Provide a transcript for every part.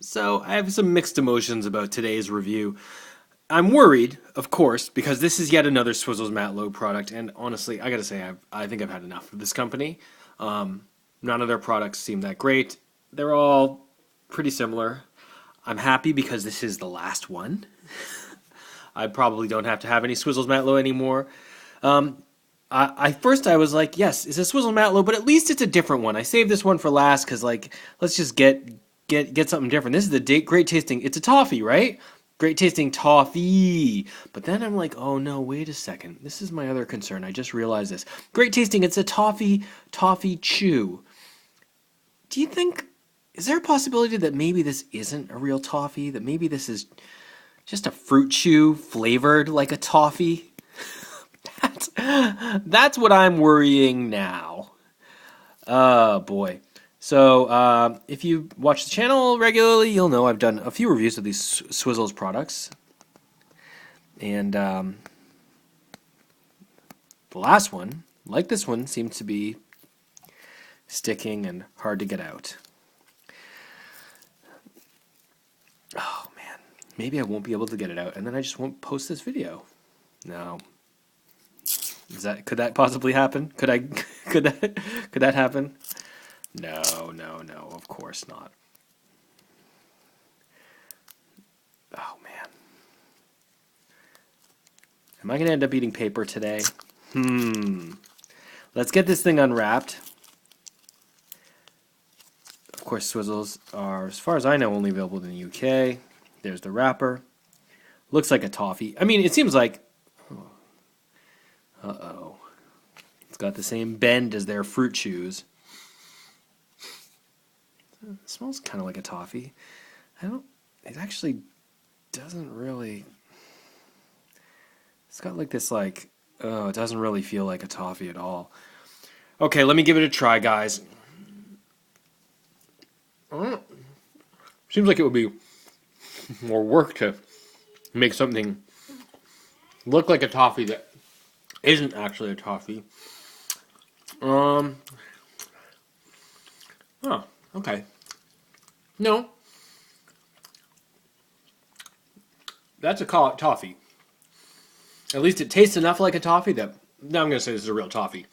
So I have some mixed emotions about today's review. I'm worried, of course, because this is yet another Swizzels-matlow product, and honestly, I gotta say, I think I've had enough of this company. None of their products seem that great. They're all pretty similar. I'm happy because this is the last one. I probably don't have to have any Swizzels-matlow anymore. I was like, yes, it's a Swizzle-matlow, but at least it's a different one. I saved this one for last because let's just get something different. This is the great tasting. It's a toffee, right? Great tasting toffee. But then I'm like, oh no, wait a second. This is my other concern. I just realized this. Great tasting. It's a toffee chew. Do you think is there a possibility that maybe this isn't a real toffee? That maybe this is just a fruit chew flavored like a toffee? That's, that's what I'm worrying now. Oh boy. So if you watch the channel regularly, you'll know I've done a few reviews of these Swizzles products. And the last one, like this one, seems to be sticking and hard to get out. Oh man, maybe I won't be able to get it out, and then I just won't post this video. No. Could that possibly happen? Could that happen? No, of course not. Oh man. Am I gonna end up eating paper today? Let's get this thing unwrapped. Of course, Swizzles are, as far as I know, only available in the UK. There's the wrapper. Looks like a toffee. I mean, it seems like... Uh-oh. It's got the same bend as their fruit chews. It smells kind of like a toffee. It actually doesn't really... It's got like this it doesn't really feel like a toffee at all. Okay, let me give it a try, guys. Seems like it would be more work to make something look like a toffee that isn't actually a toffee. Oh, okay. No. That's a toffee. At least it tastes enough like a toffee that now I'm going to say this is a real toffee.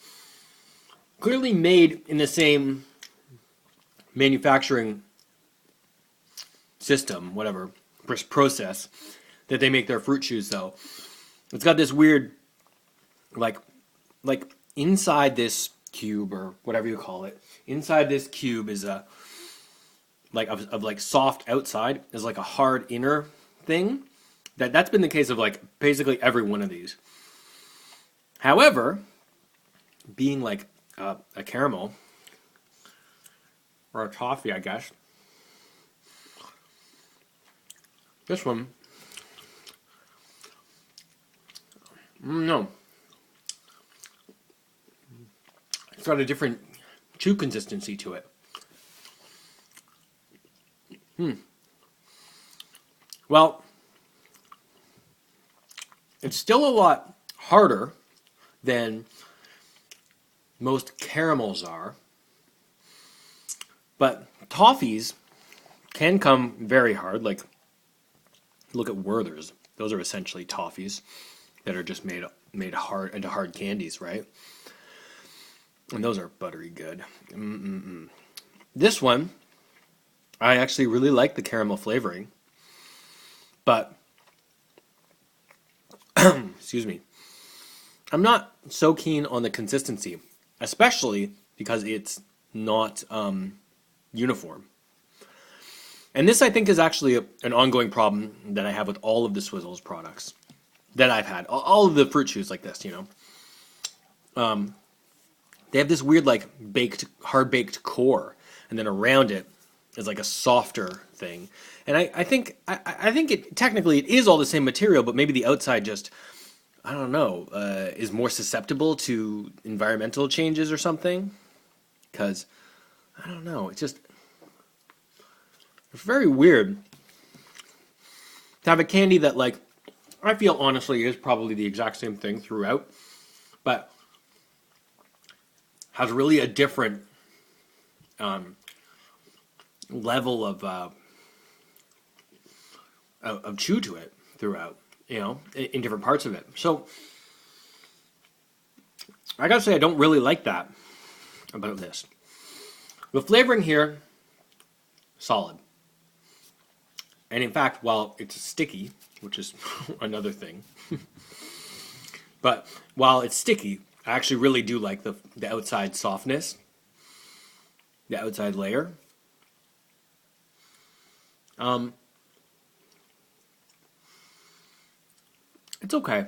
Clearly made in the same manufacturing system, whatever, process that they make their fruit chews though. It's got this weird like inside this cube or whatever you call it. Inside this cube is a like soft outside is like a hard inner thing. That's been the case of like basically every one of these. However, being like a caramel or a toffee, I guess. This one, no. It's got a different chew consistency to it. Well, it's still a lot harder than most caramels are, but toffees can come very hard. Like, look at Werther's; those are essentially toffees that are just made hard into hard candies, right? And those are buttery good. This one, I actually really like the caramel flavoring, but excuse me, I'm not so keen on the consistency, especially because it's not uniform. And this, I think, is actually an ongoing problem that I have with all of the Swizzles products that I've had. All of the fruit chews like this, you know. They have this weird, like, hard-baked core, and then around it is like a softer thing. And I think technically it is all the same material, but maybe the outside just, I don't know, is more susceptible to environmental changes or something. Because, I don't know, it's very weird to have a candy that, like, I feel honestly is probably the exact same thing throughout, but has really a different level of of chew to it throughout, you know, in different parts of it. So I gotta say, I don't really like that about this. The flavoring here, solid. And in fact, while it's sticky, which is another thing, but while it's sticky, I actually really do like the outside softness, the outside layer. It's okay.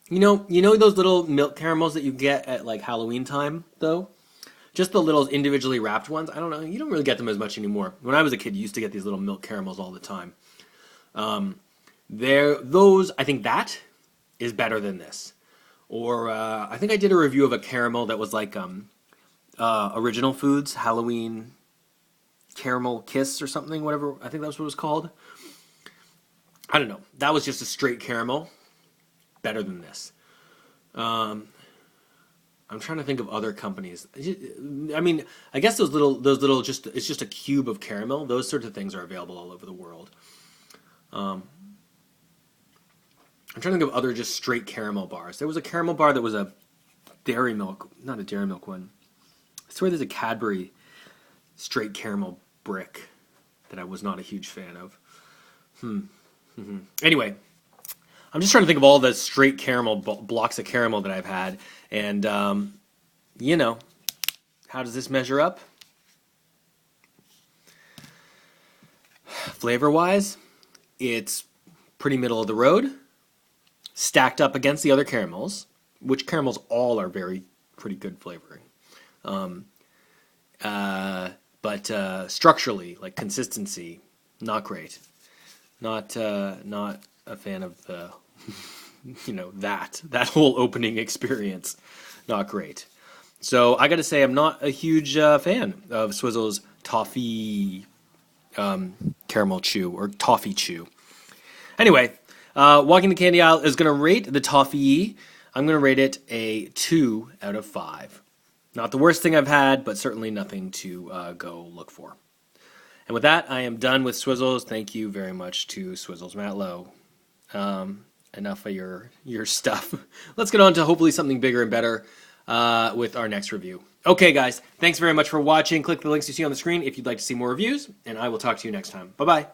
You know those little milk caramels that you get at like Halloween time, though? Just the little individually wrapped ones. I don't know. You don't really get them as much anymore. When I was a kid, you used to get these little milk caramels all the time. I think that is better than this. Or I think I did a review of a caramel that was like Original Foods Halloween Caramel Kiss or something, whatever. I think that's what it was called. I don't know. That was just a straight caramel. Better than this. I'm trying to think of other companies. I mean, I guess those little just, it's just a cube of caramel. Those sorts of things are available all over the world. I'm trying to think of other just straight caramel bars. There was a caramel bar that was a dairy milk, not a dairy milk one. I swear there's a Cadbury straight caramel brick that I was not a huge fan of. Anyway, I'm just trying to think of all the straight caramel blocks of caramel that I've had, and you know, how does this measure up? Flavor-wise, it's pretty middle of the road, stacked up against the other caramels, which caramels all are pretty good flavoring. But structurally, like consistency, not great. Not a fan of the, that whole opening experience. Not great. So I got to say, I'm not a huge fan of Swizzels' Toff-eee caramel chew or toffee chew. Anyway, walking the candy aisle is going to rate the Toff-eee. I'm going to rate it a 2 out of 5. Not the worst thing I've had, but certainly nothing to go look for. And with that, I am done with Swizzels. Thank you very much to Swizzels-matlow. Enough of your stuff. Let's get on to hopefully something bigger and better with our next review. Okay, guys, thanks very much for watching. Click the links you see on the screen if you'd like to see more reviews, and I will talk to you next time. Bye-bye.